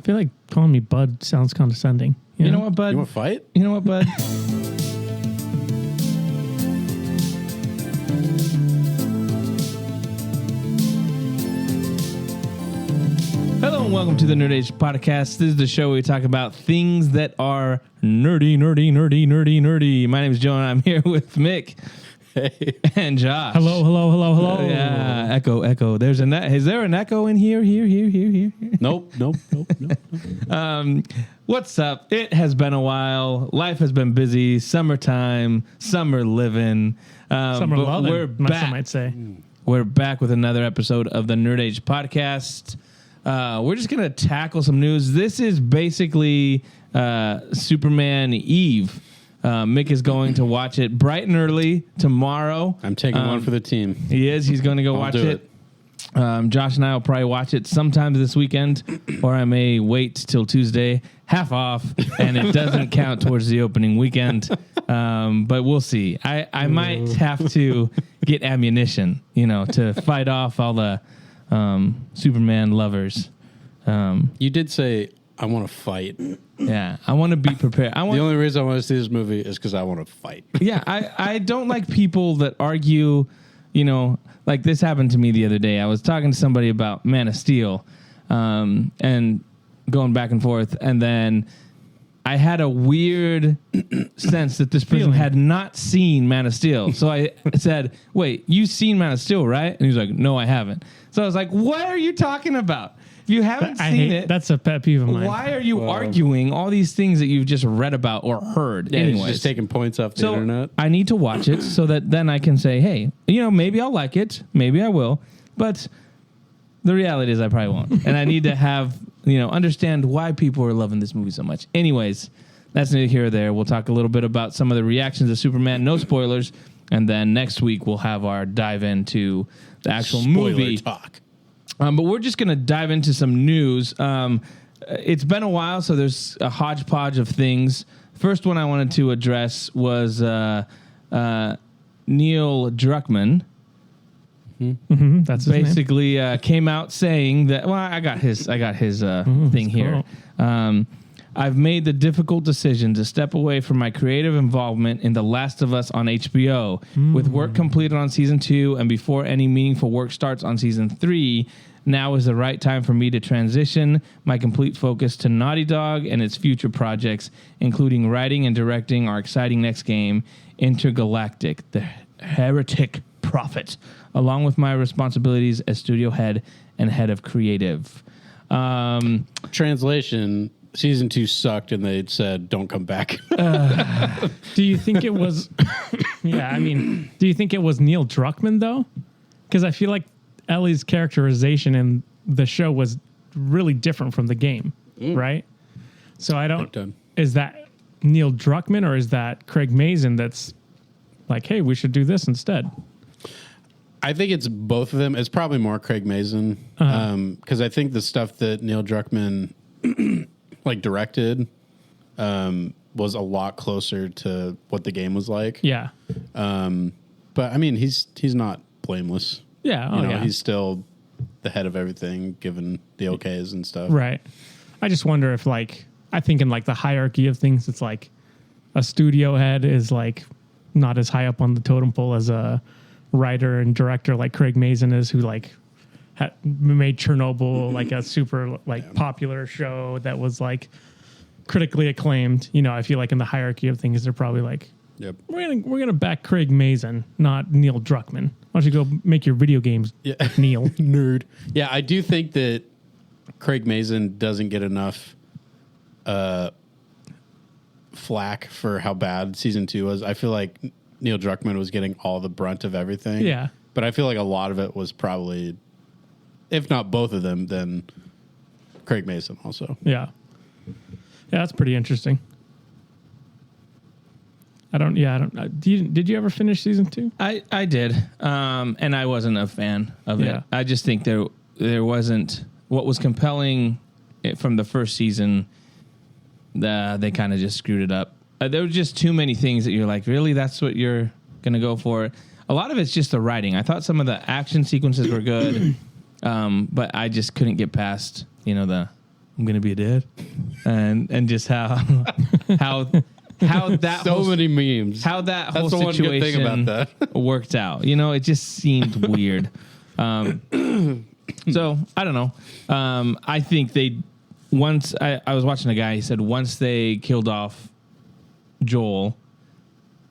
feel like calling me bud sounds condescending. You know what, bud? You want to fight? You know what, bud? Hello and welcome to the Nerd Age Podcast. This is the show where we talk about things that are nerdy. My name is Joe and I'm here with Mick. Hey. And Josh. Hello. Yeah, echo. Is there an echo in here? Nope. What's up? It has been a while. Life has been busy. Summertime, summer living. Summer but loving, we're my back. son might say. We're back with another episode of the Nerd Age Podcast. We're just going to tackle some news. This is basically Superman Eve. Mick is going to watch it bright and early tomorrow. I'm taking one for the team. He is. He's going to go watch it. Josh and I will probably watch it sometime this weekend, or I may wait till Tuesday, half off, and it doesn't count towards the opening weekend. But we'll see. I might have to get ammunition, to fight off all the Superman lovers. You did say, I want to fight. Yeah, I want to be prepared. The only reason I want to see this movie is because I want to fight. Yeah, I don't like people that argue, like this happened to me the other day. I was talking to somebody about Man of Steel and going back and forth, and then I had a weird sense that this person had not seen Man of Steel. So I said, wait, you've seen Man of Steel, right? And he's like, no, I haven't. So I was like, what are you talking about? If you haven't seen it, that's a pet peeve of mine. Why are you arguing all these things that you've just read about or heard? Yeah, anyways, just taking points off the internet. I need to watch it so that then I can say, hey, maybe I'll like it, maybe I will, but the reality is I probably won't. And I need to have, understand why people are loving this movie so much. Anyways, that's neither here or there. We'll talk a little bit about some of the reactions to Superman, no spoilers, and then next week we'll have our dive into the actual movie talk. But we're just going to dive into some news. It's been a while, so there's a hodgepodge of things. First one I wanted to address was Neil Druckmann. Mm-hmm, that's his basically came out saying that. Well, I got his thing here. I've made the difficult decision to step away from my creative involvement in The Last of Us on HBO. With work completed on season 2 and before any meaningful work starts on season 3, now is the right time for me to transition my complete focus to Naughty Dog and its future projects, including writing and directing our exciting next game, Intergalactic, the Heretic Prophet, along with my responsibilities as studio head and head of creative. Translation: Season 2 sucked, and they said, "Don't come back." Do you think it was? Do you think it was Neil Druckmann though? Because I feel like Ellie's characterization in the show was really different from the game, right? So I don't. Is that Neil Druckmann or is that Craig Mazin? That's like, hey, we should do this instead. I think it's both of them. It's probably more Craig Mazin because I think the stuff that Neil Druckmann directed was a lot closer to what the game was like. Yeah. But I mean, he's not blameless. Yeah. He's still the head of everything, given the okays and stuff. Right. I just wonder if I think in the hierarchy of things, it's like a studio head is not as high up on the totem pole as a writer and director like Craig Mazin is, who made Chernobyl a super popular show that was critically acclaimed. I feel like in the hierarchy of things, they're probably yep, we're gonna back Craig Mazin, not Neil Druckmann. Why don't you go make your video games, Neil? Nerd. Yeah, I do think that Craig Mazin doesn't get enough flack for how bad season 2 was. I feel like Neil Druckmann was getting all the brunt of everything. Yeah. But I feel like a lot of it was probably, if not both of them, then Craig Mazin also. Yeah. Yeah, that's pretty interesting. Did you ever finish season 2? I did. And I wasn't a fan of it. I just think there wasn't what was compelling from the first season. They kind of just screwed it up. There were just too many things that you're like, really? That's what you're going to go for? A lot of it's just the writing. I thought some of the action sequences were good, but I just couldn't get past, the I'm gonna be a dad, and just how that So whole, many memes. how that That's whole the one good thing situation about that. worked out. You know, it just seemed weird. So I don't know. I think I was watching a guy. He said once they killed off Joel,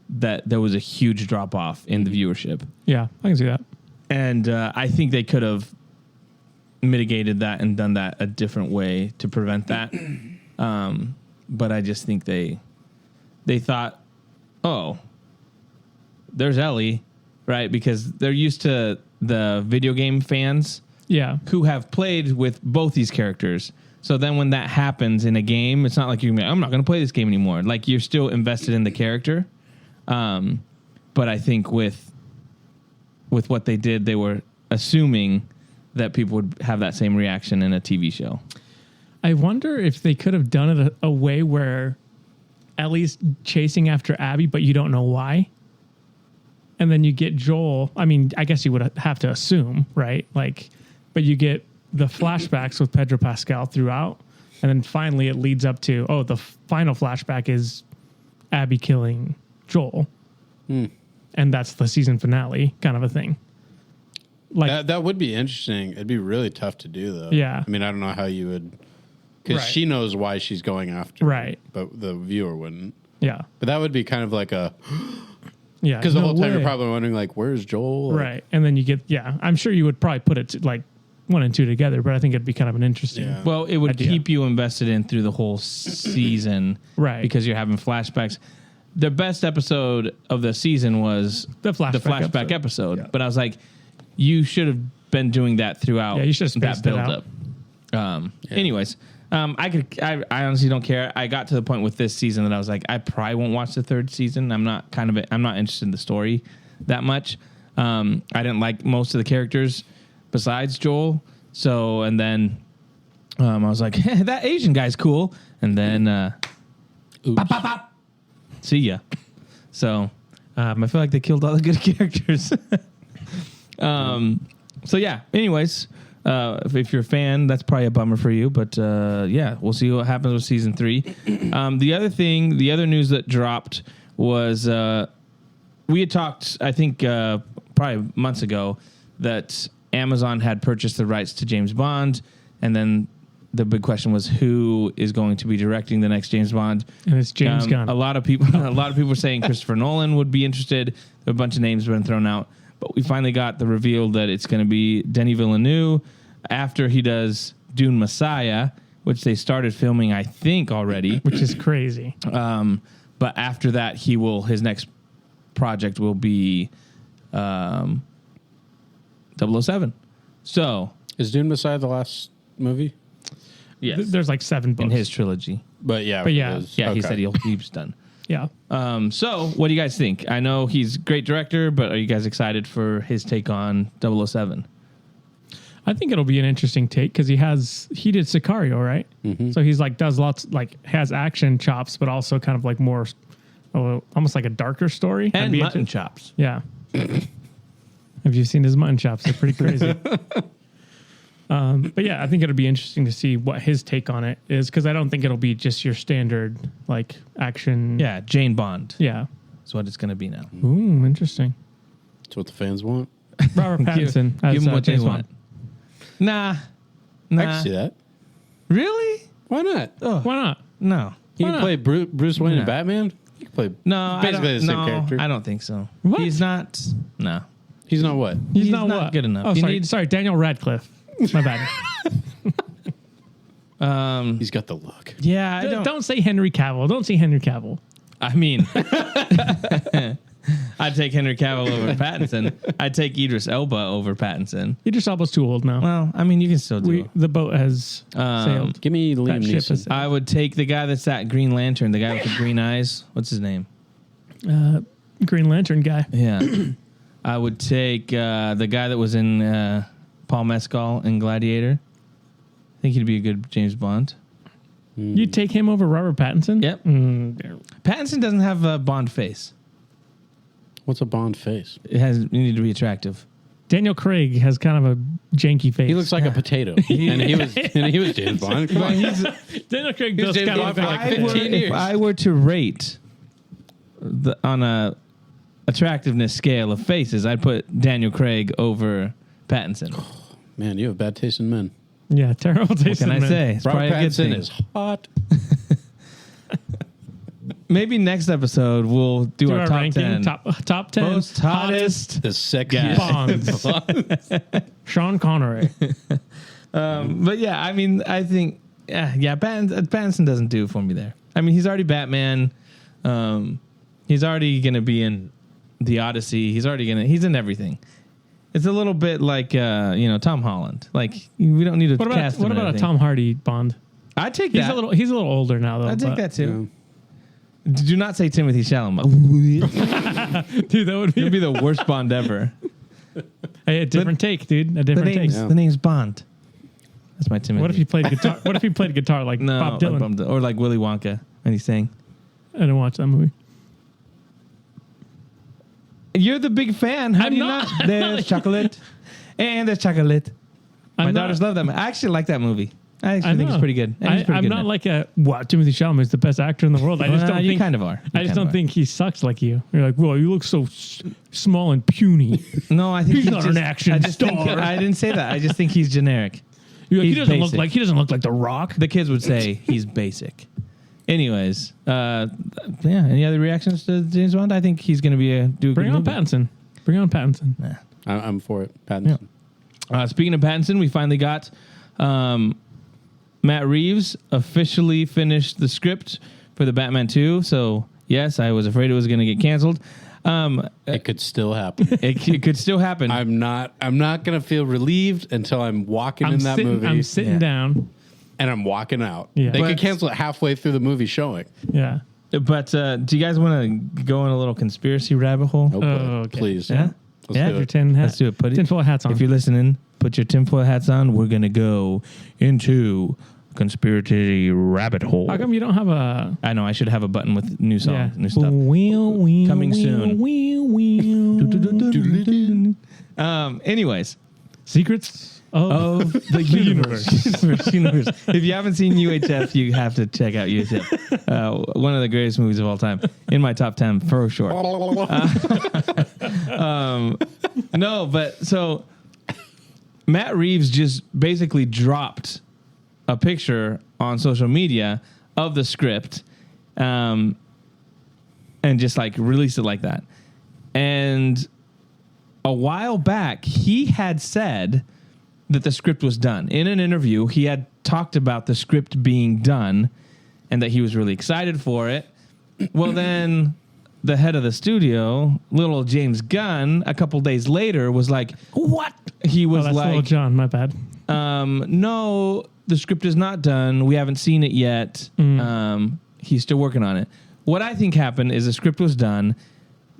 that there was a huge drop off in the viewership, Yeah, I can see that. and I think they could have mitigated that and done that a different way to prevent that. But I just think they thought, oh, there's Ellie, right? Because they're used to the video game fans Yeah. who have played with both these characters. So then when that happens in a game, it's not like you're I'm not going to play this game anymore. Like you're still invested in the character. But I think with what they did, they were assuming that people would have that same reaction in a TV show. I wonder if they could have done it a way where Ellie's chasing after Abby, but you don't know why. And then you get Joel. I mean, I guess you would have to assume, right? Like, but you get the flashbacks with Pedro Pascal throughout. And then finally it leads up to, the final flashback is Abby killing Joel. And that's the season finale kind of a thing. Like That would be interesting. It'd be really tough to do, though. Yeah. I mean, I don't know how you would, because Right. she knows why she's going after him, Right. but the viewer wouldn't. Yeah. But that would be kind of like a, Yeah. because the no whole time way. you're probably wondering, like, where's Joel? Like, Right. And then you get, I'm sure you would probably put it to, like 1 and 2 together, but I think it'd be kind of an interesting. Yeah. Well, it would idea. keep you invested in through the whole season. Right. Because you're having flashbacks. The best episode of the season was The flashback episode. Yeah. But I was like, you should have been doing that throughout Yeah, you should have that spaced it build up. Anyways, I honestly don't care. I got to the point with this season that I was like, I probably won't watch the third season. I'm not interested in the story that much. I didn't like most of the characters besides Joel. So, and then I was like, hey, that Asian guy's cool. And then, bop, bop, bop. See ya. So, I feel like they killed all the good characters. So yeah, anyways, if you're a fan, that's probably a bummer for you, but we'll see what happens with season 3. The other news that dropped was we had talked, I think, probably months ago, that Amazon had purchased the rights to James Bond, and then the big question was who is going to be directing the next James Bond. And it's James Gunn. A lot of people were saying Christopher Nolan would be interested. A bunch of names have been thrown out, but we finally got the reveal that it's going to be Denis Villeneuve after he does Dune Messiah, which they started filming, I think, already. Which is crazy. But after that, his next project will be 007. So Is Dune Messiah the last movie? yes, There's like 7 books. in his trilogy. But yeah. But yeah. it is. Yeah, he Okay. said he's done. Yeah. So what do you guys think? I know he's a great director, but are you guys excited for his take on 007? I think it'll be an interesting take because he did Sicario, right? Mm-hmm. So he's like does lots, like has action chops, but also kind of like more, almost like a darker story. And I'd be mutton into- chops. Yeah. Have you seen his mutton chops? They're pretty crazy. But yeah, I think it'll be interesting to see what his take on it is because I don't think it'll be just your standard like action. Yeah, Jane Bond. Yeah. That's what it's going to be now. Ooh, interesting. That's what the fans want. Robert Pattinson. Give him what they James want. Bond. Nah. I can see that. Really? Why not? Oh, Why not? no. You Why can not? play Bruce Wayne No. and Batman? You can play No, basically the same character. I don't think so. What? He's not. No. He's not what? He's not what? good enough. Oh, You sorry. need- Sorry, Daniel Radcliffe. My bad. He's got the look. Yeah, I Don't say Henry Cavill. Don't say Henry Cavill. I mean, I'd take Henry Cavill over Pattinson. I'd take Idris Elba over Pattinson. Idris Elba's too old now. Well, I mean, you can still do it. The boat has sailed. Give me Liam That ship Neeson. is- I would take the guy that's that Green Lantern, the guy with the green eyes. What's his name? Green Lantern guy. Yeah. I would take the guy that was in Paul Mescal in Gladiator. I think he'd be a good James Bond. You'd take him over Robert Pattinson? Yep. Mm, Pattinson doesn't have a Bond face. What's a Bond face? You need to be attractive. Daniel Craig has kind of a janky face. He looks like a potato, and he was James Bond. Come on. Daniel Craig He was does James kind Bond of for like 15 years. If I were to rate on a attractiveness scale of faces, I'd put Daniel Craig over Pattinson. Man, you have bad taste in men. Yeah, terrible taste. What can I say? It's Robert probably a good Pattinson thing. is hot. Maybe next episode we'll do our top ranking, 10. top 10 Most hottest. The sexiest Bonds. Sean Connery. But yeah, I mean, I think, Pattinson doesn't do it for me there. I mean, he's already Batman. He's already going to be in The Odyssey. He's in everything. It's a little bit like, Tom Holland. Like, we don't need to cast him. What about a Tom Hardy Bond? I'd take He's that. He's a little older now, though. I'd take but- that too. Do not say Timothy Chalamet. Dude, that would It'd be be the worst Bond ever. a different take, dude. A different take. The name's Bond. That's my Timothy. What if he played guitar? What if he played guitar like No, Bob Dylan? or like Willy Wonka when he sang. I didn't watch that movie. You're the big fan. How I'm do you not. not? There's chocolate. And there's chocolate. My I'm daughters not- love that movie. I actually like that movie. I actually I think it's know. pretty good. I'm not like Timothy Chalamet is the best actor in the world. I just don't you think. kind of are. I just don't think he sucks like you. You're like, well, you look so small and puny. No, I think He's not an action I just think, star. I didn't say that. I just think he's generic. You're like, He's he basic. doesn't look like The Rock. The kids would say he's basic. Anyways, any other reactions to James Bond? I think he's going to do a Bring good on movie. Pattinson. Bring on Pattinson. I'm for it. Pattinson. Speaking of Pattinson, we finally got Matt Reeves officially finished the script for the Batman 2. So, yes, I was afraid it was going to get canceled. It could still happen. It could still happen. I'm not going to feel relieved until I'm walking in that movie. I'm sitting down. and I'm walking out. Yeah. They But- could cancel it halfway through the movie showing. Yeah. But do you guys want to go in a little conspiracy rabbit hole? Oh, okay. please. Yeah? Let's Yeah? do Your it. tin hat. Let's do it. Put it. Tinfoil hats on. If you're listening, put your tinfoil hats on. We're going to go into conspiracy rabbit hole. How come you don't have a I know. I should have a button with new song, yeah. new stuff. Coming soon. Anyways, secrets of the universe. universe. If you haven't seen UHF, you have to check out UHF. One of the greatest movies of all time. In my top 10 for sure. No, but so Matt Reeves just basically dropped a picture on social media of the script and just like released it like that. And a while back, he had said that the script was done. In an interview, he had talked about the script being done and that he was really excited for it. Well, then the head of the studio, little James Gunn, a couple days later was like, what? He was that's Little like, John, my bad. no, the script is not done. We haven't seen it yet. He's still working on it. What I think happened is the script was done.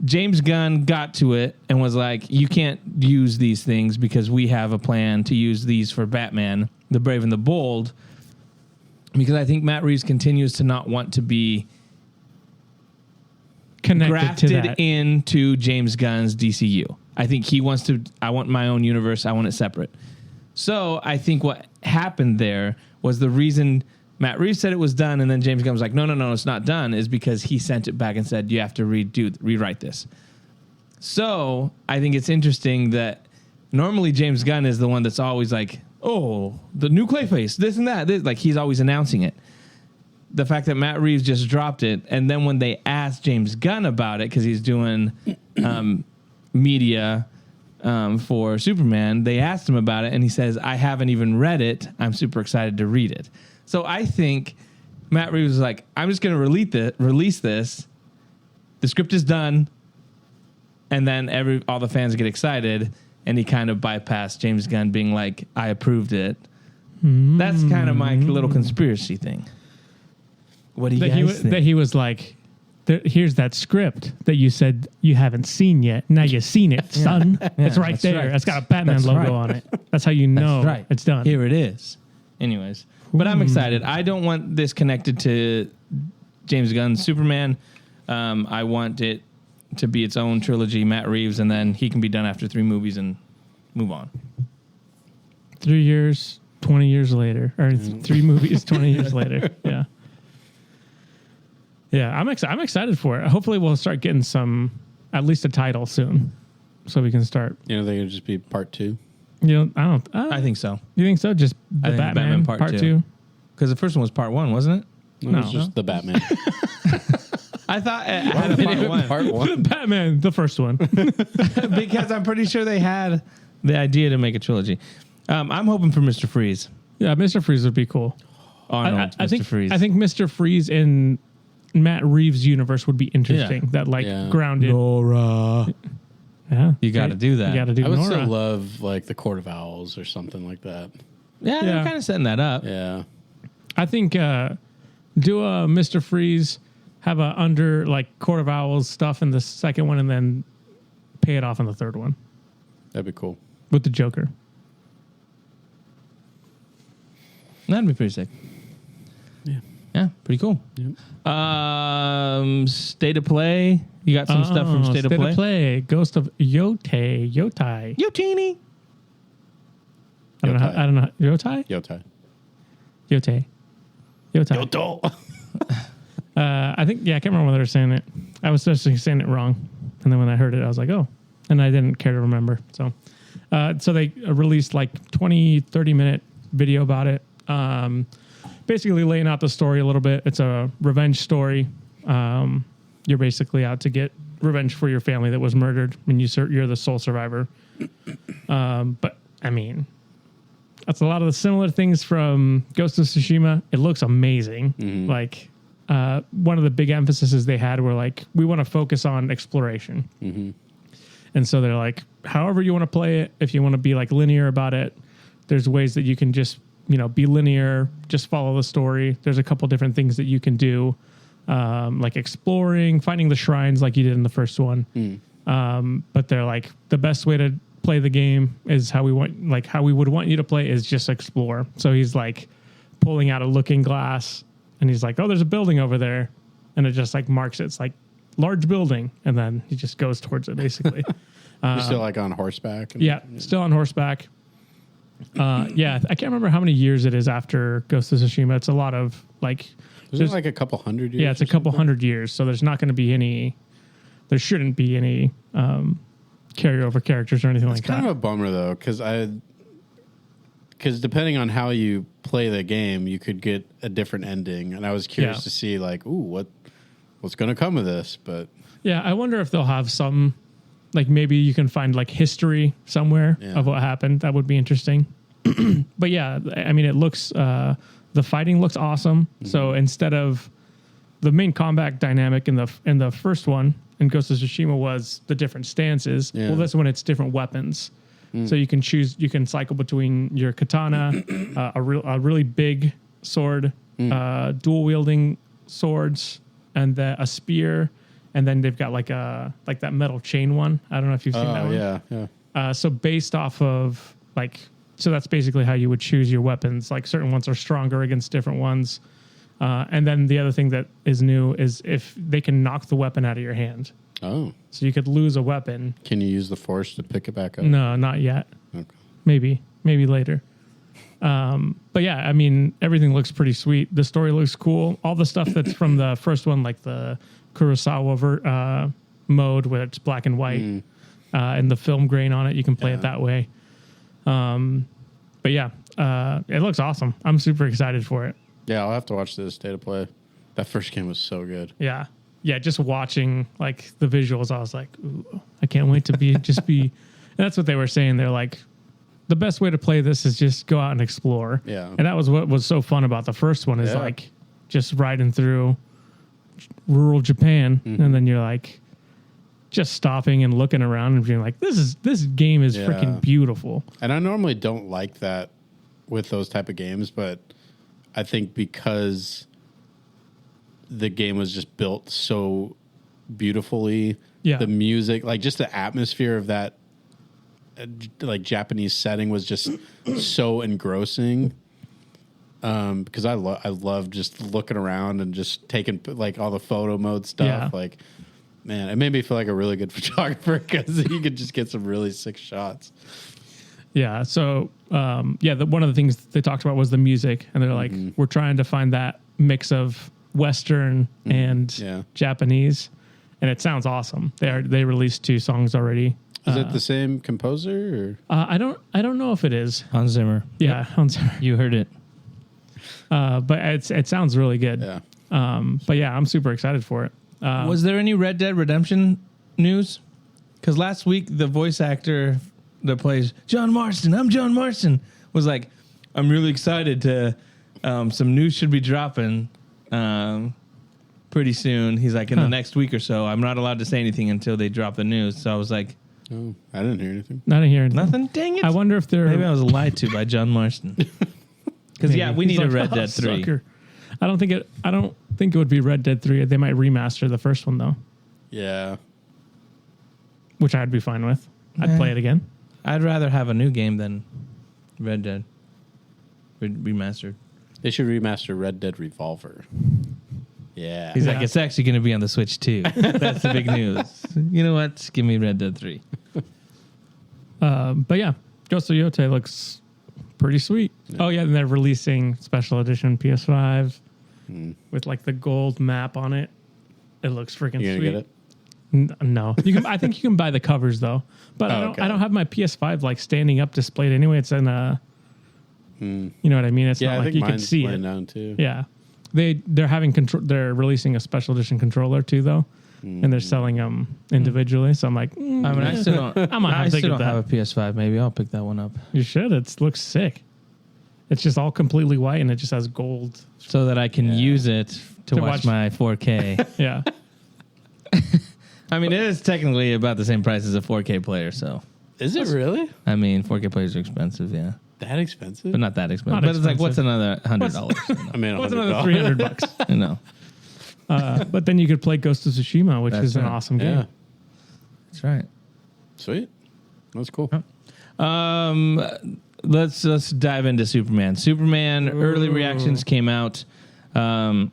James Gunn got to it and was like, you can't use these things because we have a plan to use these for Batman, the Brave and the Bold. Because I think Matt Reeves continues to not want to be Connected grafted to that. into James Gunn's DCU. I think he wants to, I want my own universe. I want it separate. So I think what happened there was the reason Matt Reeves said it was done, and then James Gunn was like, no, it's not done, is because he sent it back and said, you have to rewrite this. So I think it's interesting that normally James Gunn is the one that's always like, oh, the new Clayface, this and that. This. Like, he's always announcing it. The fact that Matt Reeves just dropped it, and then when they asked James Gunn about it, because he's doing media for Superman, they asked him about it, and he says, I haven't even read it. I'm super excited to read it. So I think Matt Reeves was like, I'm just going to release this. The script is done. And then all the fans get excited, and he kind of bypassed James Gunn being like, I approved it. That's kind of my little conspiracy thing. What do you guys think? That he was like, here's that script that you said you haven't seen yet. Now you've seen it, son. It's right that's there. right. It's got a Batman That's logo right. on it. That's how you know That's right. it's done. Here it is. Anyways, but I'm excited. I don't want this connected to James Gunn's Superman. I want it to be its own trilogy, Matt Reeves, and then he can be done after 3 movies, and move on. 3 years, 20 years later, or 3 movies, 20 years later. Yeah. Yeah, I'm excited for it. Hopefully we'll start getting at least a title soon so we can start. You know, they could just be part 2. I think so. You think so? Just the Batman part 2? Because the first one was part 1, wasn't it? No, it's just the Batman. I thought it had a part 1. Part 1. The Batman, the first one. Because I'm pretty sure they had the idea to make a trilogy. I'm hoping for Mr. Freeze. Yeah, Mr. Freeze would be cool. Arnold, Mr. Freeze. I think Mr. Freeze in Matt Reeves' universe would be interesting. Yeah. That grounded. Nora. Yeah, You got to do that. You got to do I would Nora. still love like the Court of Owls or something like that. Yeah, they're kind of setting that up. Yeah. I think do a Mr. Freeze, have a under like Court of Owls stuff in the second one, and then pay it off in the third one That'd be cool. with the Joker. That'd be pretty sick. Yeah. Yeah, pretty cool. Yep. State of Play. You got some stuff from State of Play? Ghost of Yotai. Yotini. I don't know. Yotai? Yotai. Yotai. Yoto. I think, I can't remember whether I was saying it. I was just saying it wrong. And then when I heard it, I was like, oh. And I didn't care to remember. So they released like 20, 30-minute video about it. Basically laying out the story a little bit. It's a revenge story. You're basically out to get revenge for your family that was murdered, and you're the sole survivor. But I mean, that's a lot of the similar things from Ghost of Tsushima. It looks amazing. Mm-hmm. Like one of the big emphases they had were like, we want to focus on exploration. Mm-hmm. And so they're like, however you want to play it, if you want to be like linear about it, there's ways that you can just, be linear, just follow the story. There's a couple different things that you can do, like exploring, finding the shrines like you did in the first one. But they're like, the best way to play the game is how we would want you to play is just explore. So he's like pulling out a looking glass and he's like, oh, there's a building over there. And it just like marks it. It's like large building. And then he just goes towards it basically. You're still like on horseback? Still on horseback. I can't remember how many years it is after Ghost of Tsushima. It's a lot of like... There's like a couple hundred years? Yeah, it's a couple hundred years. So there's not going to be there shouldn't be any carryover characters or anything like that. It's kind of a bummer though, because depending on how you play the game, you could get a different ending. And I was curious to see like, what's going to come of this? But yeah, I wonder if they'll have some... Like maybe you can find like history somewhere of what happened. That would be interesting. But yeah, I mean, it looks, the fighting looks awesome. Mm-hmm. So instead of the main combat dynamic in the first one in Ghost of Tsushima was the different stances. Yeah. Well, this one, it's different weapons. So you can cycle between your katana, a really big sword, dual wielding swords, and a spear. And then they've got like that metal chain one. I don't know if you've seen that one. Yeah. So based off of so that's basically how you would choose your weapons. Like certain ones are stronger against different ones. And then the other thing that is new is if they can knock the weapon out of your hand. Oh. So you could lose a weapon. Can you use the force to pick it back up? No, not yet. Okay. Maybe later. But yeah, I mean, everything looks pretty sweet. The story looks cool. All the stuff that's from the first one, like the Kurosawa mode where it's black and white and the film grain on it, you can play it that way. But yeah, it looks awesome. I'm super excited for it. Yeah, I'll have to watch this State of Play. That first game was so good. Yeah. Just watching like the visuals, I was like, ooh, I can't wait to be. And that's what they were saying. They're like, the best way to play this is just go out and explore. Yeah. And that was what was so fun about the first one is like just riding through rural Japan, and then you're like just stopping and looking around and being like, this game is freaking beautiful. And I normally don't like that with those type of games, but I think because the game was just built so beautifully, the music, like just the atmosphere of that like Japanese setting was just so engrossing. Because I love just looking around and just taking like all the photo mode stuff. Yeah. Like, man, it made me feel like a really good photographer because you could just get some really sick shots. Yeah. So, one of the things they talked about was the music, and they're like, we're trying to find that mix of Western and Japanese, and it sounds awesome. They released 2 songs already. Is it the same composer? Or? I don't know if it is Hans Zimmer. Yeah, Hans Zimmer. You heard it. But it sounds really good. Yeah. But yeah, I'm super excited for it. Was there any Red Dead Redemption news? Because last week the voice actor that plays John Marston, I'm John Marston, was like, I'm really excited to. Some news should be dropping pretty soon. He's like, in the next week or so. I'm not allowed to say anything until they drop the news. So I was like, oh, I didn't hear anything. I didn't hear anything. Nothing? Dang it. I wonder if they're... Maybe I was lied to by John Marston. Because, we need a Red Dead 3. Sucker. I don't think it would be Red Dead 3. They might remaster the first one, though. Yeah. Which I'd be fine with. I'd play it again. I'd rather have a new game than Red Dead remastered. They should remaster Red Dead Revolver. Yeah. He's like, it's actually going to be on the Switch too. That's the big news. You know what? Just give me Red Dead 3. But yeah, Ghost of Yotei looks pretty sweet. Yeah. Oh yeah, and they're releasing special edition PS5 with like the gold map on it. It looks freaking you sweet. Get it? No, you can. I think you can buy the covers though. But I don't have my PS5 like standing up displayed anyway. It's in a. You know what I mean? It's not like you can see it. Down too. Yeah, they're having control. They're releasing a special edition controller too, though, and they're selling them individually. So I'm like, I still don't. I still don't have a PS5. Maybe I'll pick that one up. You should. It looks sick. It's just all completely white and it just has gold, so that I can use it to watch my 4K. Yeah. I mean, it is technically about the same price as a 4K player. So is it really? I mean, 4K players are expensive. Yeah. That expensive? But not that expensive. But it's like, what's another $100? I mean, what's another $300? I know. But then you could play Ghost of Tsushima, which is an awesome game. That's right. Sweet. That's cool. Let's dive into Superman. Superman early reactions came out. There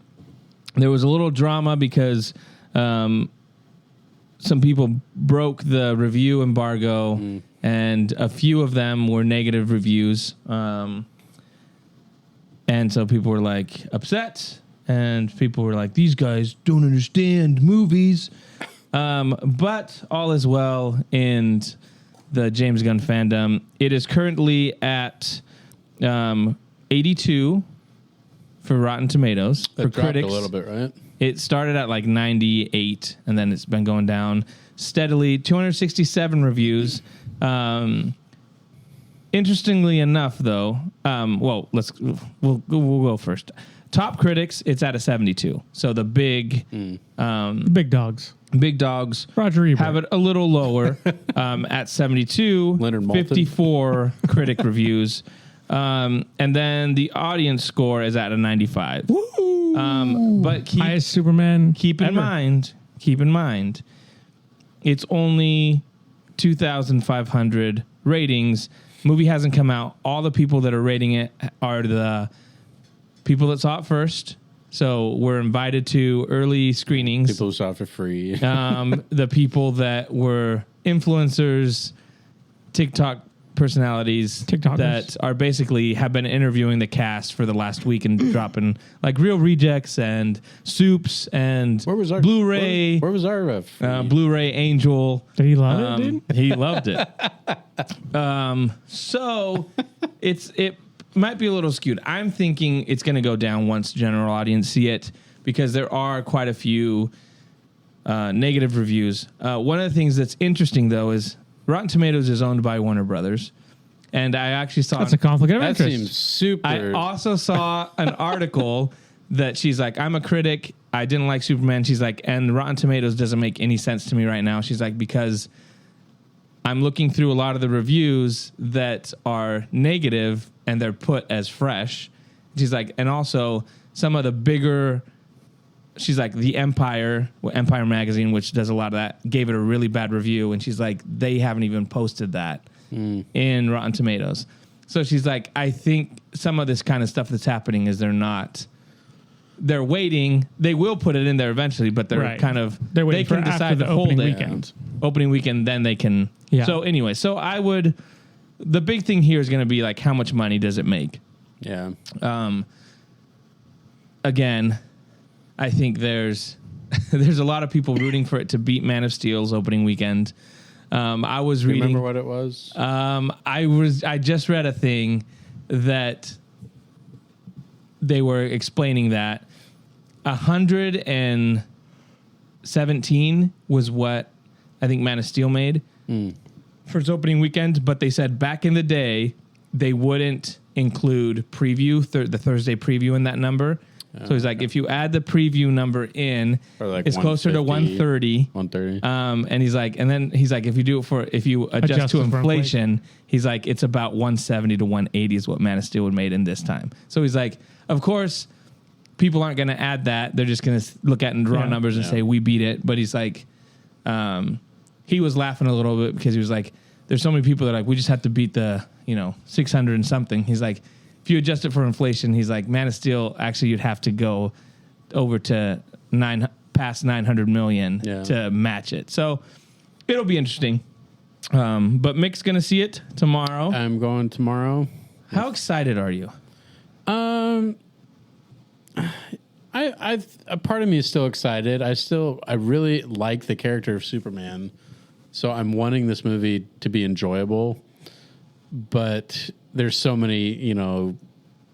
was a little drama because some people broke the review embargo, and a few of them were negative reviews. And so people were like upset, and people were like, these guys don't understand movies. But all is well in the James Gunn fandom. It is currently at 82 for Rotten Tomatoes. For critics, a little bit, right? It started at like 98, and then it's been going down steadily. 267 reviews. Interestingly enough, though, we'll go first. Top critics, it's at a 72. So the big dogs. Big dogs Roger Ebert have it a little lower at 72. Leonard Maltin. 54 critic reviews. And then the audience score is at a 95. Woo! But highest Superman. Keep in mind, it's only 2,500 ratings. Movie hasn't come out. All the people that are rating it are the people that saw it first. So we're invited to early screenings. People who saw it for free. The people that were influencers, TikTok personalities that are basically have been interviewing the cast for the last week and dropping like Real Rejects and Soups and Blu-ray. Where was our Blu-ray Angel? Did he love it, dude? He loved it. So it might be a little skewed. I'm thinking it's going to go down once general audience see it because there are quite a few negative reviews. One of the things that's interesting though is Rotten Tomatoes is owned by Warner Brothers, and I actually saw that's a conflict of that interest. Seems super. I also saw an article that she's like, I'm a critic. I didn't like Superman. She's like, and Rotten Tomatoes doesn't make any sense to me right now. She's like, because I'm looking through a lot of the reviews that are negative and they're put as fresh. She's like, and also some of the bigger. She's like, the Empire Magazine, which does a lot of that, gave it a really bad review. And she's like, they haven't even posted that in Rotten Tomatoes. So she's like, I think some of this kind of stuff that's happening is they're waiting. They will put it in there eventually, but they're they're waiting they can for decide after to the hold opening it. weekend. Opening weekend, then they can. Yeah. So anyway, so I would the big thing here is going to be like, how much money does it make? Yeah. Again, I think there's a lot of people rooting for it to beat Man of Steel's opening weekend. I was reading. Remember what it was? I just read a thing that they were explaining that 117 was what I think Man of Steel made for its opening weekend. But they said back in the day they wouldn't include preview, the Thursday preview in that number. So he's like, if you add the preview number in, like it's closer to 130. 130. And he's like, if you adjust to inflation, he's like, it's about 170 to 180 is what Man of Steel would made in this time. So he's like, of course, people aren't going to add that. They're just going to look at and draw numbers and say, we beat it. But he's like, he was laughing a little bit because he was like, there's so many people that are like, we just have to beat the, 600 and something. He's like, if you adjust it for inflation, he's like, Man of Steel, actually, you'd have to go over to past 900 million to match it. So it'll be interesting. But Mick's going to see it tomorrow. I'm going tomorrow. How excited are you? A part of me is still excited. I really like the character of Superman. So I'm wanting this movie to be enjoyable, but there's so many,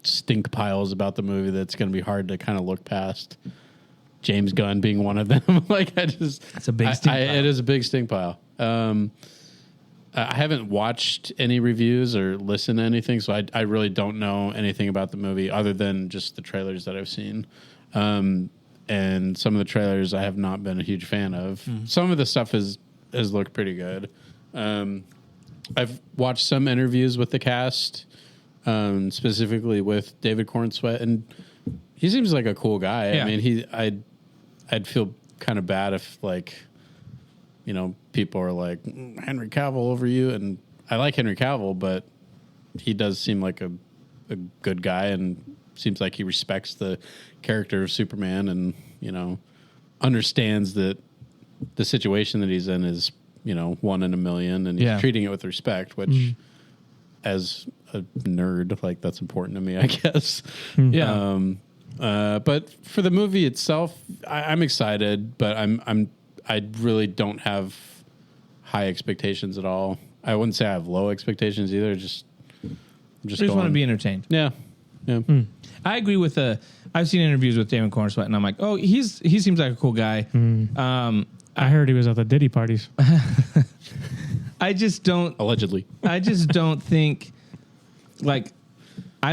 stink piles about the movie that's going to be hard to kind of look past. James Gunn being one of them. It's a big stink pile. It is a big stink pile. I haven't watched any reviews or listened to anything, so I really don't know anything about the movie other than just the trailers that I've seen. And some of the trailers I have not been a huge fan of. Some of the stuff has looked pretty good. I've watched some interviews with the cast, specifically with David Cornsweet, and he seems like a cool guy. Yeah. I mean, I'd feel kind of bad if people are like Henry Cavill over you, and I like Henry Cavill, but he does seem like a good guy and seems like he respects the character of Superman and understands that the situation that he's in is 1 in a million, and he's treating it with respect, which as a nerd, like, that's important to me, I guess. But for the movie itself, I'm excited, but I really don't have high expectations at all. I wouldn't say I have low expectations either. Just want to be entertained. Yeah. I agree with I've seen interviews with David Cornsweet, and I'm like, oh, he seems like a cool guy. I heard he was at the Diddy parties. I just don't. Allegedly. I just don't think, I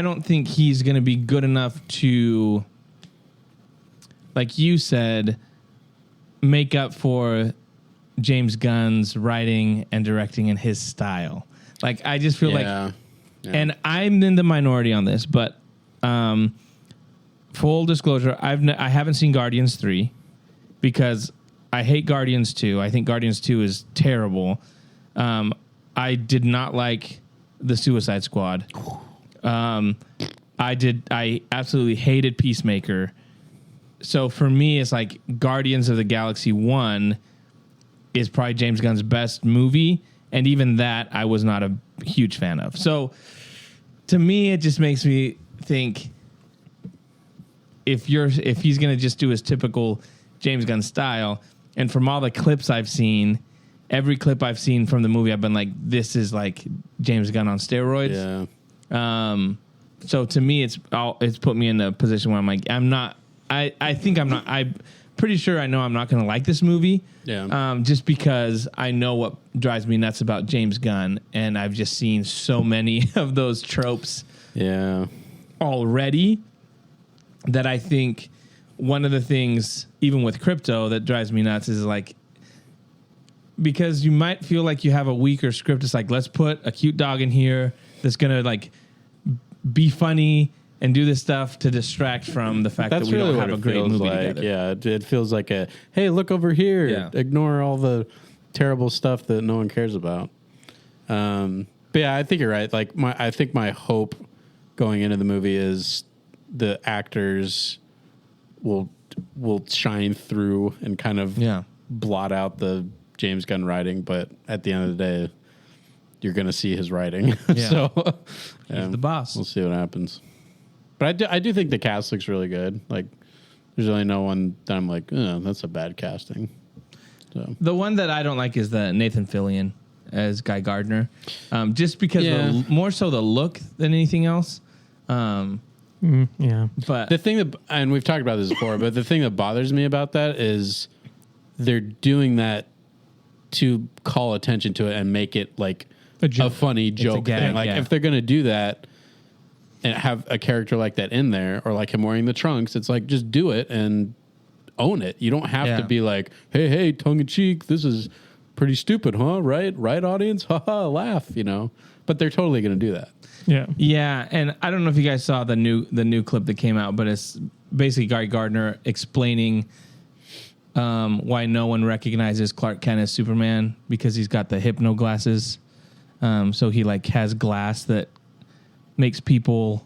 don't think he's going to be good enough to, like you said, make up for James Gunn's writing and directing in his style. Like, I just feel and I'm in the minority on this, but full disclosure, I haven't seen Guardians 3 because I hate Guardians 2. I think Guardians 2 is terrible. I did not like the Suicide Squad. I absolutely hated Peacemaker. So for me, it's like Guardians of the Galaxy 1 is probably James Gunn's best movie. And even that, I was not a huge fan of. So to me, it just makes me think if he's going to just do his typical James Gunn style, and from all the clips I've seen, every clip I've seen from the movie, I've been like, this is like James Gunn on steroids. Yeah. So to me, it's put me in a position where I'm like, I'm pretty sure I know I'm not going to like this movie. Yeah. Just because I know what drives me nuts about James Gunn, and I've just seen so many of those tropes. Yeah. Already, that I think one of the things, even with crypto, that drives me nuts is like, because you might feel like you have a weaker script. It's like, let's put a cute dog in here that's gonna like be funny and do this stuff to distract from the fact that we don't have a great movie together. Yeah, it feels like a, hey, look over here. Yeah. Ignore all the terrible stuff that no one cares about. But yeah, I think you're right. Like I think my hope going into the movie is the actors will shine through and kind of blot out the James Gunn writing. But at the end of the day, you're going to see his writing. Yeah. So He's the boss. We'll see what happens. But I do think the cast looks really good. Like, there's really no one that I'm like, oh, that's a bad casting. So. The one that I don't like is the Nathan Fillion as Guy Gardner, just because more so the look than anything else. Yeah, but the thing that, and we've talked about this before, but the thing that bothers me about that is they're doing that to call attention to it and make it like a funny joke thing. Like if they're going to do that and have a character like that in there, or like him wearing the trunks, it's like, just do it and own it. You don't have to be like, hey, tongue in cheek, this is pretty stupid, huh? Right, audience, haha, laugh, you know. But they're totally going to do that. Yeah, and I don't know if you guys saw the new clip that came out, but it's basically Guy Gardner explaining why no one recognizes Clark Kent as Superman, because he's got the hypno glasses. So he like has glass that makes people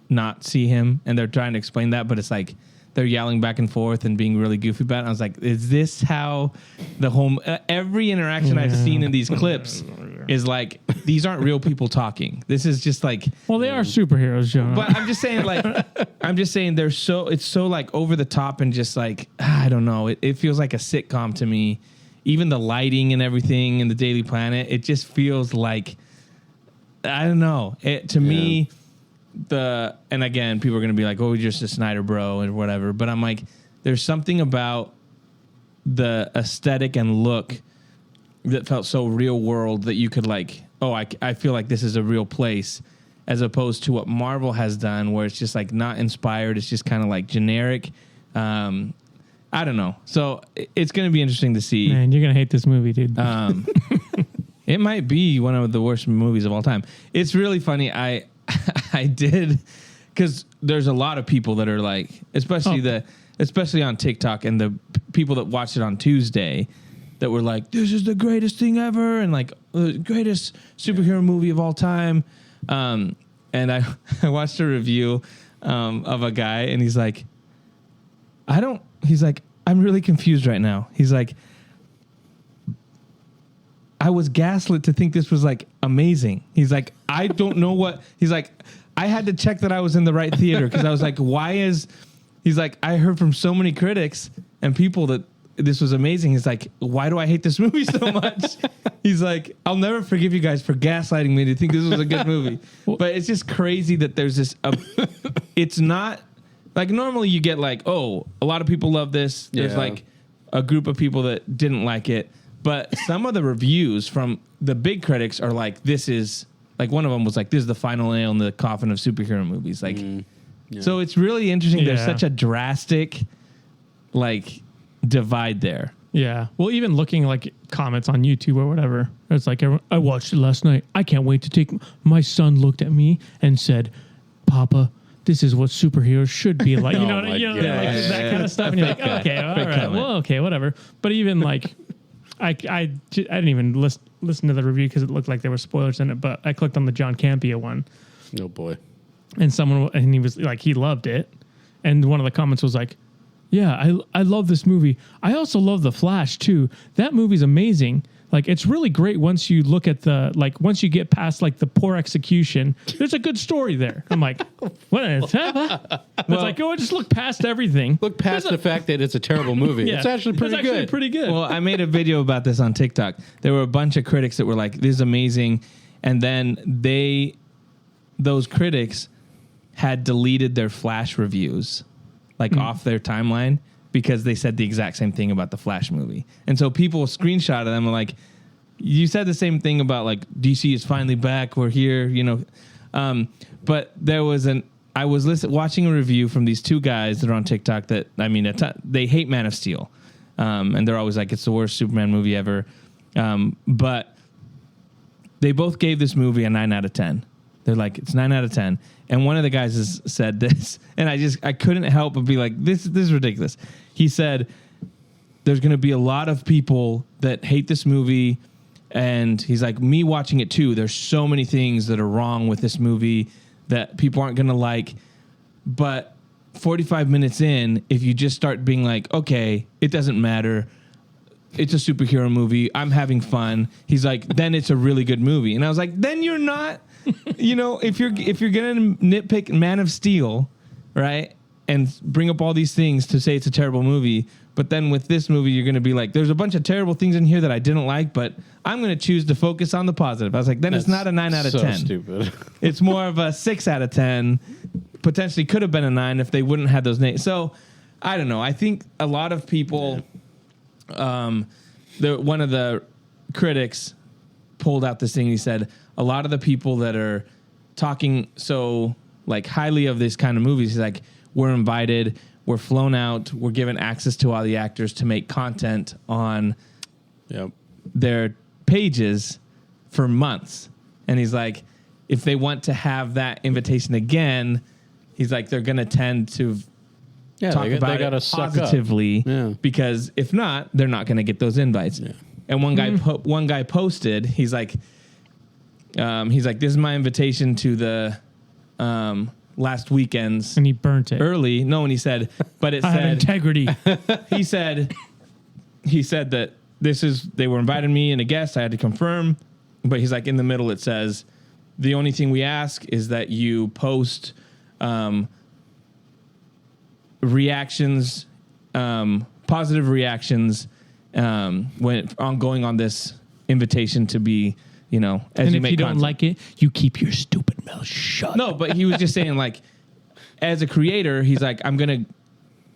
not see him, and they're trying to explain that, but it's like they're yelling back and forth and being really goofy about it. I was like, is this how the whole every interaction I've seen in these clips is like, these aren't real people talking. This is just like, well, they are superheroes, John. But I'm just saying it's so like over the top and just like, I don't know. It feels like a sitcom to me. Even the lighting and everything in the Daily Planet, it just feels like, I don't know. To me, and again, people are going to be like, oh, you're just a Snyder bro and whatever. But I'm like, there's something about the aesthetic and look that felt so real world that you could like, oh, I feel like this is a real place, as opposed to what Marvel has done, where it's just like not inspired. It's just kind of like generic. I don't know. So it's going to be interesting to see. Man, you're going to hate this movie, dude. It might be one of the worst movies of all time. It's really funny. I did, because there's a lot of people that are like, especially on TikTok, and the people that watched it on Tuesday that were like, this is the greatest thing ever, and like the greatest superhero movie of all time. And I watched a review of a guy, and he's like, I'm really confused right now. He's like, I was gaslit to think this was like amazing. He's like, I don't know what. He's like, I had to check that I was in the right theater, because I was like, he's like, I heard from so many critics and people that this was amazing. He's like, why do I hate this movie so much? He's like, I'll never forgive you guys for gaslighting me to think this was a good movie. But it's just crazy that there's this, it's not like normally you get like, oh, a lot of people love this. There's like a group of people that didn't like it. But some of the reviews from the big critics are like, this is, like one of them was like, this is the final nail in the coffin of superhero movies. Like, so it's really interesting. There's such a drastic, like, divide there. Yeah. Well, even looking like comments on YouTube or whatever, it's like, I watched it last night. I can't wait to take, my son looked at me and said, Papa, this is what superheroes should be like. You know, that kind of stuff. And you're like, okay, all right, well, okay, whatever. But even like, I didn't even listen to the review because it looked like there were spoilers in it, but I clicked on the John Campea one. Oh boy. And he was like, he loved it. And one of the comments was like, yeah, I love this movie. I also love The Flash too. That movie's amazing. Like, it's really great once you look at once you get past like the poor execution, there's a good story there. I'm like, what is that? It's like, oh, just look past everything. Look past the fact that it's a terrible movie. It's actually pretty good. Well, I made a video about this on TikTok. There were a bunch of critics that were like, this is amazing. And then those critics had deleted their Flash reviews off their timeline, because they said the exact same thing about the Flash movie. And so people screenshotted them and like, you said the same thing about like DC is finally back. We're here, you know. But there was I was watching a review from these two guys that are on TikTok that, I mean, they hate Man of Steel. And they're always like, it's the worst Superman movie ever. But they both gave this movie a 9 out of 10. They're like, it's 9 out of 10. And one of the guys has said this, and I couldn't help but be like, this is ridiculous. He said, there's going to be a lot of people that hate this movie. And he's like, me watching it too. There's so many things that are wrong with this movie that people aren't going to like. But 45 minutes in, if you just start being like, okay, it doesn't matter, it's a superhero movie. I'm having fun. He's like, then it's a really good movie. And I was like, then you're not, if you're going to nitpick Man of Steel, right? And bring up all these things to say it's a terrible movie. But then with this movie, you're going to be like, there's a bunch of terrible things in here that I didn't like, but I'm going to choose to focus on the positive. I was like, then it's not a 9 out of 10. Stupid. It's more of a 6 out of 10. Potentially could have been a 9 if they wouldn't have those names. So I don't know. I think a lot of people, one of the critics pulled out this thing. He said, a lot of the people that are talking so like highly of this kind of movies, he's like, we're invited, we're flown out, we're given access to all the actors to make content on their pages for months. And he's like, if they want to have that invitation again, he's like, they're going to tend to talk about it positively because if not, they're not going to get those invites. Yeah. And one guy posted, he's like, this is my invitation to the last weekend's, and he burnt it early. No, and he said, but it I said had integrity. he said that they were inviting me and a guest. I had to confirm, but he's like, in the middle it says, the only thing we ask is that you post reactions, positive reactions when going on this invitation to be, as and you if make you don't content. like it, you keep your stupid mouth shut. No, but he was just saying, like, as a creator, he's like, I'm going to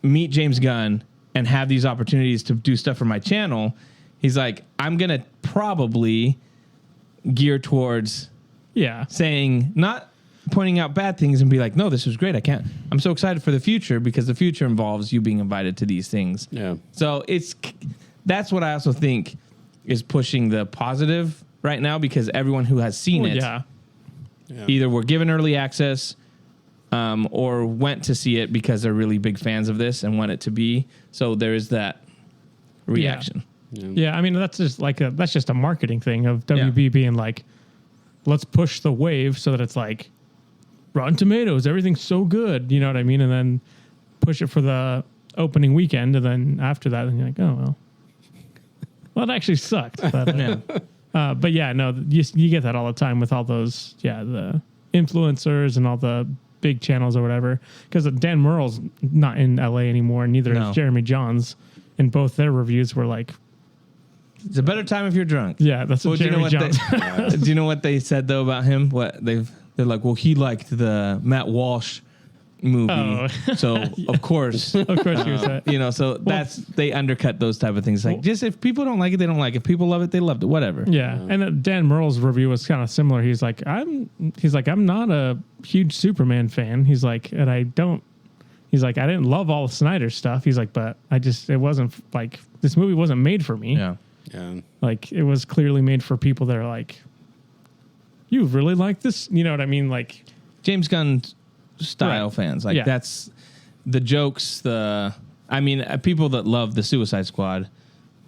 meet James Gunn and have these opportunities to do stuff for my channel. He's like, I'm going to probably gear towards saying, not pointing out bad things and be like, no, this was great. I'm so excited for the future because the future involves you being invited to these things. Yeah. So that's what I also think is pushing the positive right now, because everyone who has seen it either were given early access or went to see it because they're really big fans of this and want it to be. So there is that reaction. Yeah, I mean, that's just a marketing thing of WB being like, let's push the wave so that it's like Rotten Tomatoes, everything's so good, you know what I mean? And then push it for the opening weekend, and then after that, then you're like, oh, well, it actually sucked. But, but yeah, no, you get that all the time with all those, the influencers and all the big channels or whatever. Because Dan Murrell's not in LA anymore, and neither is Jeremy Johns. And both their reviews were like, it's a better time if you're drunk. Yeah, that's what Jeremy Johns. Do you know what they said though about him? They're like, well, he liked the Matt Walsh movie, so of course he was that. So they undercut those type of things. Like, just if people don't like it, they don't like it. If people love it, they loved it. Whatever. Yeah, and Dan Murrell's review was kind of similar. He's like, I'm not a huge Superman fan. He's like, I didn't love all of Snyder's stuff. He's like, but it wasn't like, this movie wasn't made for me. Yeah. Like, it was clearly made for people that are like, you really like this? You know what I mean? Like, James Gunn style fans. Like, that's the jokes. People that love the Suicide Squad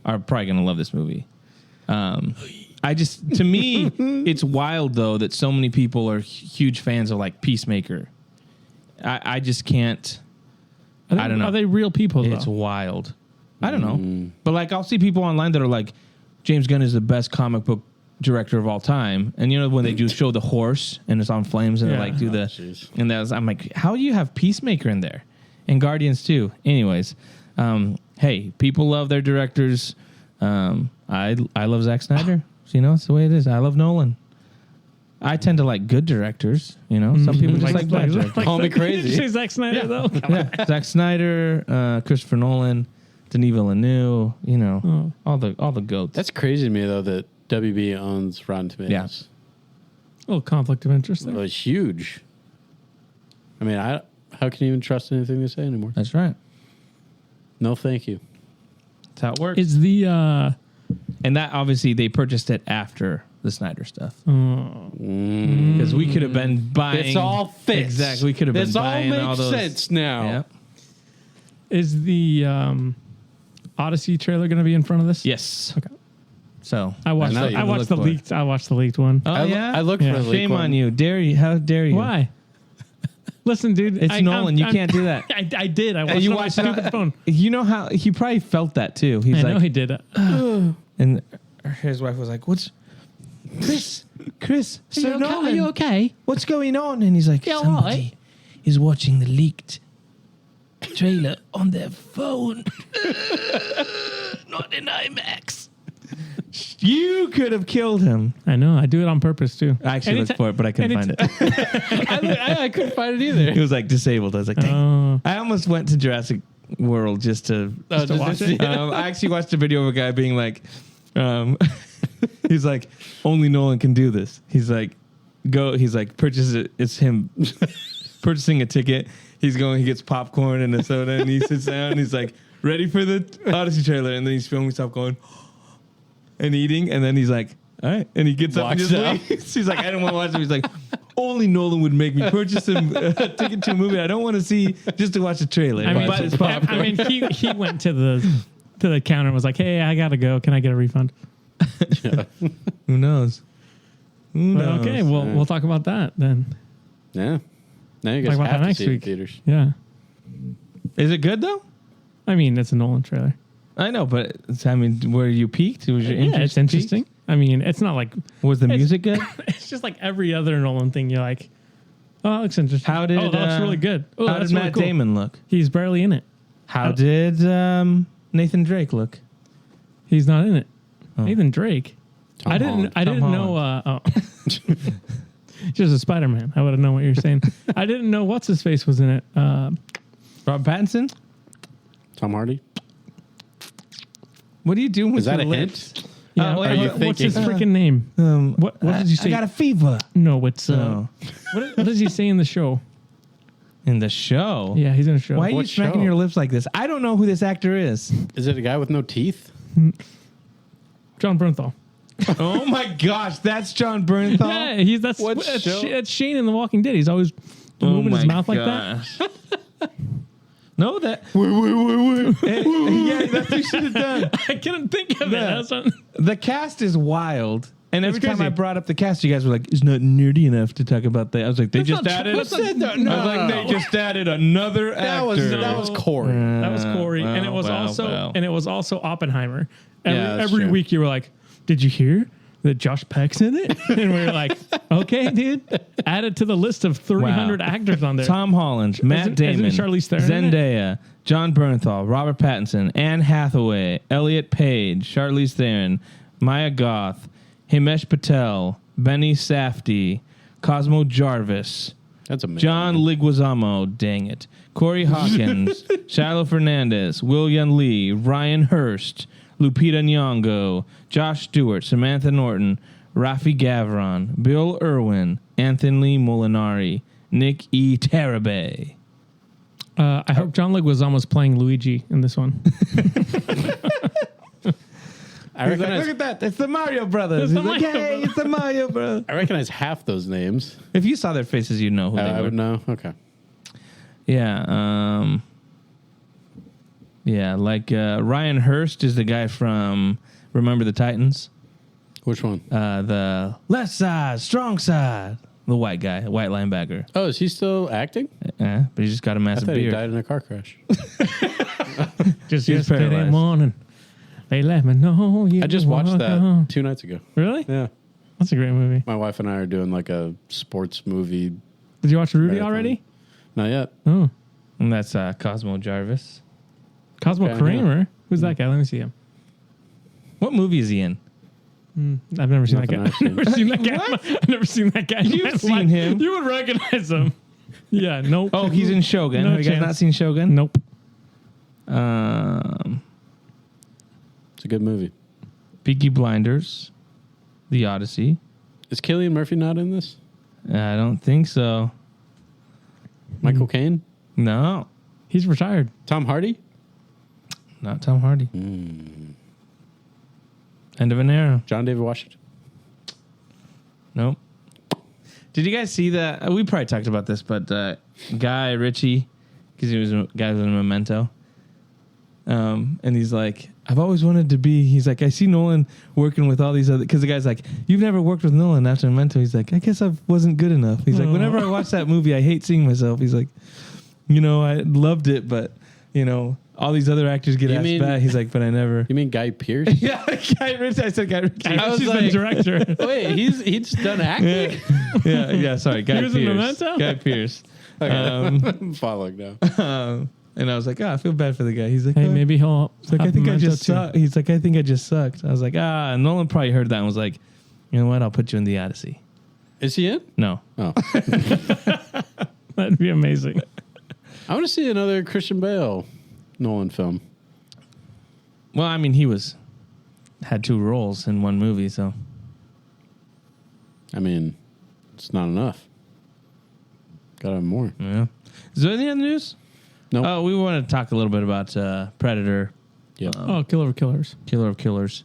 are probably going to love this movie. To me, it's wild though that so many people are huge fans of like Peacemaker. I just can't. I don't know. Are they real people though? It's wild. I don't know. But like, I'll see people online that are like, James Gunn is the best comic book director of all time. And when they do show the horse and it's on flames and they like do I'm like, how do you have Peacemaker in there? And Guardians too. Anyways, hey, people love their directors. I love Zack Snyder. So, it's the way it is. I love Nolan. I tend to like good directors, Some people just like bad directors. Call me crazy. Did you say Zack Snyder though? Zack Snyder, Christopher Nolan, Denis Villeneuve, all the goats. That's crazy to me though that WB owns Rotten Tomatoes. Yeah. A little conflict of interest there. Well, it's huge. I mean, how can you even trust anything they say anymore? That's right. No, thank you. That's how it works. Is the and that obviously they purchased it after the Snyder stuff. Because we could have been buying. This all fits. Exactly. We could have been buying all those. This all makes sense now. Yep. Is the Odyssey trailer going to be in front of this? Yes. Okay. So I watched the leaked one. Oh, yeah? I looked for the leaked Shame one. on you. How dare you? Why? Listen, dude. It's Nolan. You can't do that. I did. I watched You it on my watched it stupid phone. You know how he probably felt that too. He's I like, know he did. and his wife was like, "What's Chris? Sir Nolan, Are you okay? what's going on?" And he's like, Yeah, all "Somebody right." is watching the leaked trailer on their phone, not in IMAX." You could have killed him. I know. I do it on purpose too. I actually looked for it, but I couldn't find it. I couldn't find it either. It was like disabled. I was like, dang. Oh. I almost went to Jurassic World just to watch it? I actually watched a video of a guy being like, he's like, only Nolan can do this. He's like, purchase it. It's him purchasing a ticket. He's going, he gets popcorn and a soda and he sits down and he's like, ready for the Odyssey trailer. And then he's filming himself going and eating. And then he's like, all right. And he gets up and just leaves. He's like, I don't want to watch it. He's like, only Nolan would make me purchase a ticket to a movie I don't want to see just to watch the trailer. I mean, he went to the counter and was like, "Hey, I gotta go. Can I get a refund?" Yeah. Who knows? Okay, well, we'll talk about that then. Yeah. Now you guys Talk about have that to next see it in week. theaters. Yeah. Is it good though? I mean, it's a Nolan trailer. I know, but I mean, were you peaked? Was your interest it's interesting. peaked? I mean, it's not like Was the music good? it's just like every other Nolan thing. You're like, oh, that looks interesting. How did that looks really good. Oh, how that's did really Matt cool. Damon look? He's barely in it. How did Nathan Drake look? He's not in it. Nathan Drake. Tom I didn't Holland. know. Just a Spider-Man. I would have known what you're saying. I didn't know what's his face was in it. Rob Pattinson? Tom Hardy. What are you doing with Is that your a lips? hint? Yeah, Are you what's his thinking- freaking name? What did you say? I got a fever. No, it's Oh. what does he say in the show? In the show? Yeah, he's in a show. Why are you What smacking show? your lips like this? I don't know who this actor is. Is it a guy with no teeth? John Bernthal. Oh my gosh, that's John Bernthal? Yeah, that's What show? it's Shane in The Walking Dead. He's always moving his mouth like that. No, that. Wait. Yeah, that's what you should have done. I couldn't think of Yeah. it. That's what, The cast is wild. And every It's time crazy. I brought up the cast, you guys were like, it's not nerdy enough to talk about that. I was like, they just not added. true. That's not- no, I was like, they just added another actor. That was Corey. that was Corey, and it was also Oppenheimer. Every true. week you were like, "Did you hear that Josh Peck's in it?" And we were like, "Okay, dude, add it to the list of 300 actors on there." Tom Holland, Matt Damon, isn't Charlize Theron in Zendaya, John Bernthal, Robert Pattinson, Anne Hathaway, Elliot Page, Charlize Theron, Maya Goth, Himesh Patel, Benny Safdie, Cosmo Jarvis, That's amazing. John Leguizamo, dang it, Corey Hawkins, Shiloh Fernandez, William Lee, Ryan Hurst, Lupita Nyong'o, Josh Stewart, Samantha Norton, Rafi Gavron, Bill Irwin, Anthony Molinari, Nick E. Tarabay. I hope John Leguizamo's playing Luigi in this one. I He's like, recognize, look at that. It's the Mario Brothers. It's He's the like, Mario hey, Brothers. it's the Mario Brothers. I recognize half those names. If you saw their faces, you'd know who they I were. would know. Okay. Yeah. Yeah, like Ryan Hurst is the guy from Remember the Titans. Which one? The left side, strong side. The white guy, white linebacker. Oh, is he still acting? But he just got a I massive thought he beard. died in a car crash. Just He's yesterday paralyzed. morning, they let me know you I just watched walk that on. 2 nights ago. Really? Yeah. That's a great movie. My wife and I are doing like a sports movie. Did you watch Ruby Marathon. already? Not yet. Oh, And that's Cosmo Jarvis. Cosmo Okay, Kramer. Who's that guy? Let me see him. What movie is he in? I've never seen Nothing that guy. I've I've never seen that guy. I've never seen that guy. in You've my seen life. him. You would recognize him. Yeah. Nope. Oh, he's in Shogun. No Have you guys chance. not seen Shogun? Nope. It's a good movie. Peaky Blinders, The Odyssey. Is Cillian Murphy not in this? I don't think so. Michael Caine? No, He's retired. Tom Hardy? not Tom Hardy. End of an era. John David Washington? Nope. Did you guys see that? We probably talked about this, but Guy Ritchie, because he was a guy who was in Memento. And he's like, I've always wanted to be. He's like, I see Nolan working with all these other. Because the guy's like, you've never worked with Nolan after Memento. He's like, I guess I wasn't good enough. He's like, whenever I watch that movie, I hate seeing myself. He's like, I loved it, but all these other actors get asked back. He's like, but I never. You mean Guy Pearce? Yeah, Guy Ritchie. I said Guy Ritchie. I was like, the director. Wait, he's done acting? Yeah. Sorry, Guy Pearce. He was in Memento? Guy Pearce. Okay. I'm following now. And I was like, I feel bad for the guy. He's like, hey, maybe he'll. He's like, I think I just sucked. He's like, I think I just sucked. I was like, Nolan probably heard that and was like, you know what? I'll put you in the Odyssey. Is he in? No. Oh. That'd be amazing. I want to see another Christian Bale Nolan film. Well, I mean, had 2 roles in one movie, so. I mean, it's not enough. Gotta have more. Yeah. Is there any other news? No. Oh, we wanted to talk a little bit about Predator. Yep. Killer of Killers. Killer of Killers.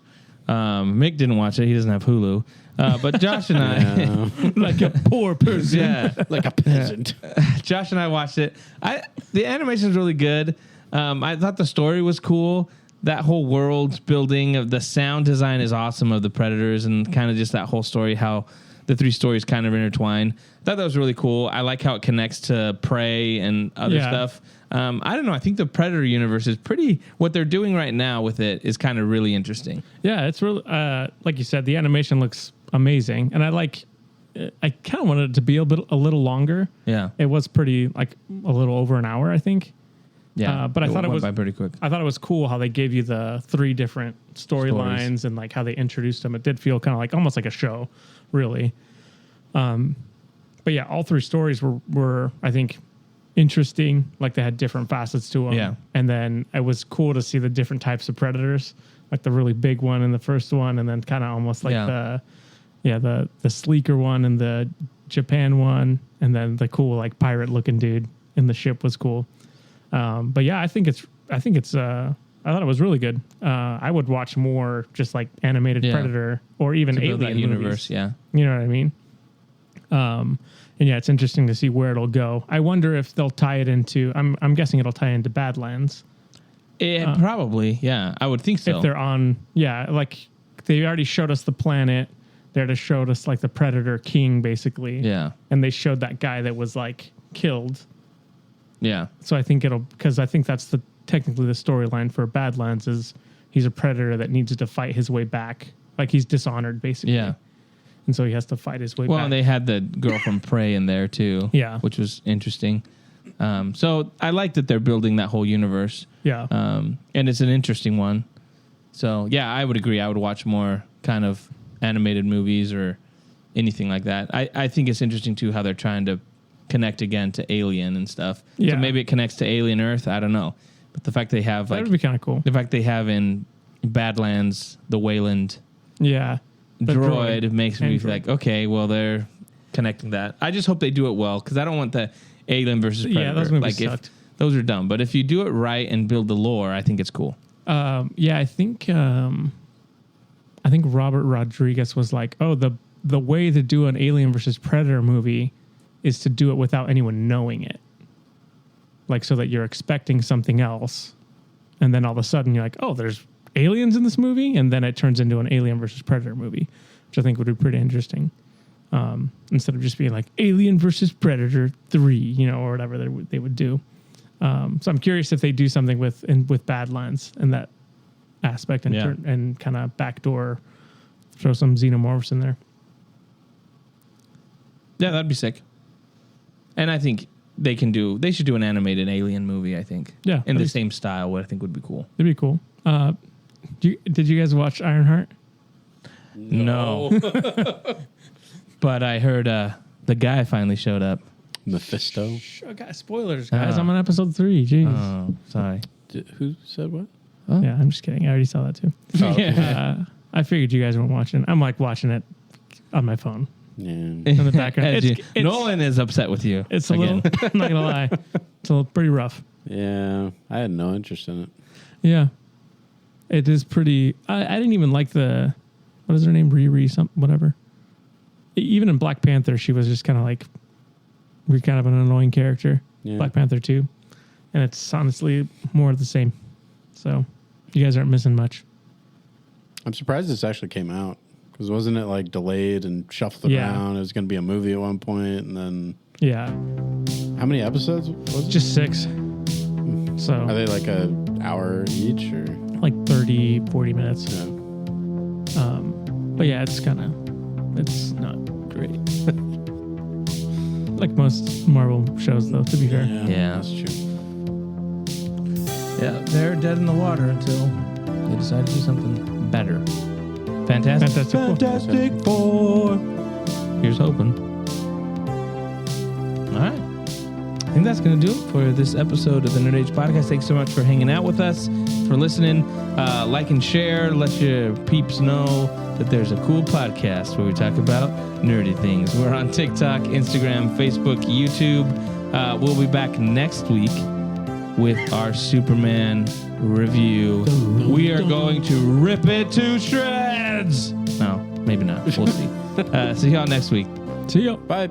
Mick didn't watch it. He doesn't have Hulu. But Josh and I, Like a poor person. yeah, like a peasant. Josh and I watched it. The animation is really good. I thought the story was cool. That whole world building of the sound design is awesome of the Predators and kind of just that whole story, how the 3 stories kind of intertwine. I thought that was really cool. I like how it connects to Prey and other stuff. I don't know. I think the Predator universe is what they're doing right now with it is kind of really interesting. Yeah, it's really, like you said, the animation looks amazing. And I kind of wanted it to be a little longer. Yeah. It was pretty, like, a little over an hour, I think. Yeah. But I thought it was by pretty quick. I thought it was cool how they gave you the 3 different storylines and like how they introduced them. It did feel kind of like almost like a show, really. But yeah, all 3 stories were I think interesting. Like they had different facets to them. Yeah. And then it was cool to see the different types of predators, like the really big one in the first one, and then kind of almost like the sleeker one and the Japan one, and then the cool like pirate looking dude in the ship was cool. But yeah, I think it's I thought it was really good. I would watch more just like animated Predator or even Alien universe. movies. Yeah. You know what I mean? And yeah, it's interesting to see where it'll go. I wonder if they'll tie it into, I'm guessing it'll tie into Badlands. Probably. Yeah. I would think so. If they're on, like they already showed us the planet. They just showed us like the Predator King basically. Yeah. And they showed that guy that was like killed. Yeah. So I think because I think that's technically the storyline for Badlands is he's a predator that needs to fight his way back. Like he's dishonored basically. Yeah. And so he has to fight his way back. Well, and they had the girl from Prey in there too. Yeah. Which was interesting. So I like that they're building that whole universe. Yeah. And it's an interesting one. So yeah, I would agree. I would watch more kind of animated movies or anything like that. I think it's interesting too how they're trying to connect again to Alien and stuff. Yeah. So maybe it connects to Alien Earth. I don't know. But the fact they have that would be kind of cool. The fact they have in Badlands the Wayland droid makes me feel like, okay, well, they're connecting that. I just hope they do it well because I don't want the Alien versus Predator. Yeah, those movies sucked. Those are dumb. But if you do it right and build the lore, I think it's cool. Yeah, I think Robert Rodriguez was like, oh, the way to do an Alien versus Predator movie is to do it without anyone knowing it. Like, so that you're expecting something else. And then all of a sudden you're like, oh, there's aliens in this movie. And then it turns into an Alien versus Predator movie, which I think would be pretty interesting. Instead of just being like Alien versus Predator 3, or whatever they would do. So I'm curious if they do something with Badlands and that aspect and kind of backdoor throw some xenomorphs in there. Yeah, that'd be sick. And I think they should do an animated Alien movie, I think. Yeah. In the same style, what I think would be cool. It'd be cool. Did you guys watch Ironheart? No. But I heard the guy finally showed up. Mephisto. Guys, spoilers, guys. I'm on episode 3. Jeez. Oh, sorry. Who said what? Oh. Yeah, I'm just kidding. I already saw that too. Oh, okay. I figured you guys weren't watching. I'm like watching it on my phone Yeah. in the background. Nolan is upset with you. It's a little. I'm not gonna lie. It's pretty rough. Yeah. I had no interest in it. Yeah, it is pretty. I didn't even like what is her name? Riri, something, whatever. Even in Black Panther, she was just kind of like, we're kind of an annoying character. Yeah. Black Panther 2, and it's honestly more of the same. So you guys aren't missing much. I'm surprised this actually came out because wasn't it like delayed and shuffled around? It was going to be a movie at one point, and then how many episodes was it? Just 6. So are they like an hour each or like 30, 40 minutes? Yeah. But yeah, it's not great. Like most Marvel shows, though. To be fair, Yeah. That's true. Yeah, they're dead in the water until they decide to do something better. Fantastic. Fantastic Four. Here's hoping. All right. I think that's going to do it for this episode of the Nerd Age Podcast. Thanks so much for hanging out with us, for listening. Like and share. Let your peeps know that there's a cool podcast where we talk about nerdy things. We're on TikTok, Instagram, Facebook, YouTube. We'll be back next week with our Superman review. We are going to rip it to shreds. No, maybe not. We'll see. See y'all next week. See ya. Bye.